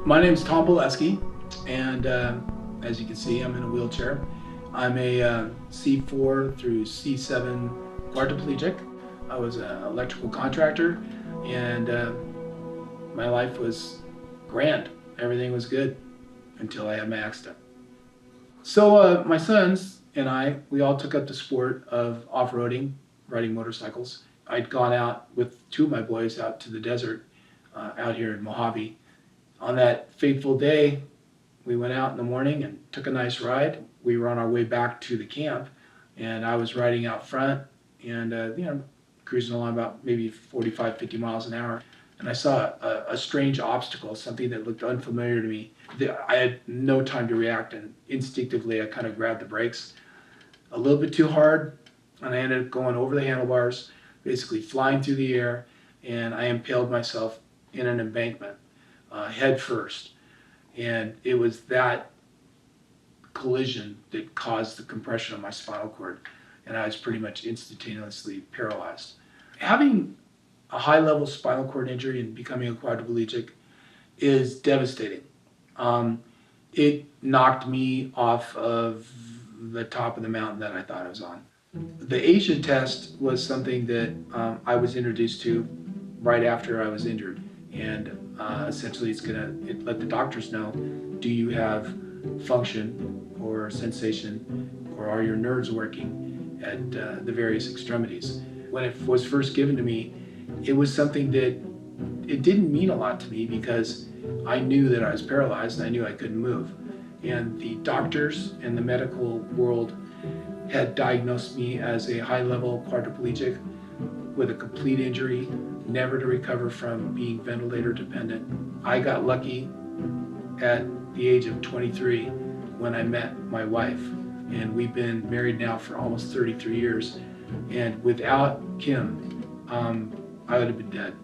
My name is Tom Bolewski, and as you can see, I'm in a wheelchair. I'm a C4 through C7 quadriplegic. I was an electrical contractor, and my life was grand. Everything was good until I had my accident. So my sons and we all took up the sport of off-roading, riding motorcycles. I'd gone out with two of my boys out to the desert out here in Mojave. On that fateful day, we went out in the morning and took a nice ride. We were on our way back to the camp, and I was riding out front and cruising along about maybe 45, 50 miles an hour. And I saw a strange obstacle, something that looked unfamiliar to me. I had no time to react, and instinctively I kind of grabbed the brakes a little bit too hard, and I ended up going over the handlebars, basically flying through the air, and I impaled myself in an embankment. Head first, and it was that collision that caused the compression of my spinal cord, and I was pretty much instantaneously paralyzed. Having a high-level spinal cord injury and becoming a quadriplegic is devastating. It knocked me off of the top of the mountain that I thought I was on. The Asian test was something that I was introduced to right after I was injured. And essentially it's gonna let the doctors know, do you have function or sensation, or are your nerves working at the various extremities? When it was first given to me, it was something that it didn't mean a lot to me because I knew that I was paralyzed and I knew I couldn't move. And the doctors and the medical world had diagnosed me as a high-level quadriplegic with a complete injury, never to recover from being ventilator dependent. I got lucky at the age of 23 when I met my wife, and we've been married now for almost 33 years. And without Kim, I would have been dead.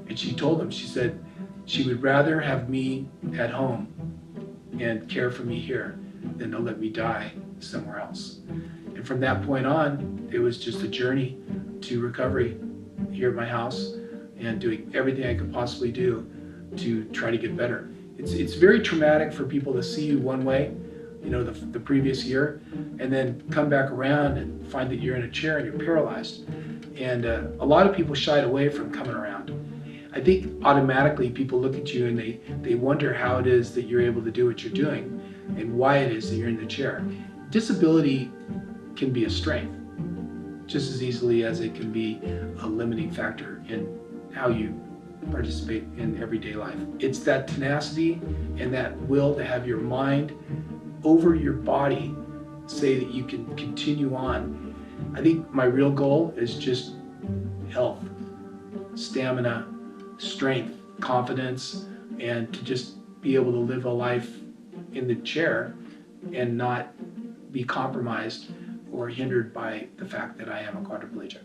And she told him, she said she would rather have me at home and care for me here than to let me die somewhere else. And from that point on, it was just a journey to recovery here at my house and doing everything I could possibly do to try to get better. It's very traumatic for people to see you one way, the previous year, and then come back around and find that you're in a chair and you're paralyzed. And a lot of people shied away from coming around. I think automatically people look at you and they wonder how it is that you're able to do what you're doing and why it is that you're in the chair. Disability can be a strength just as easily as it can be a limiting factor in how you participate in everyday life. It's that tenacity and that will to have your mind over your body say that you can continue on. I think my real goal is just health, stamina, strength, confidence, and to just be able to live a life in the chair and not be compromised or hindered by the fact that I am a quadriplegic.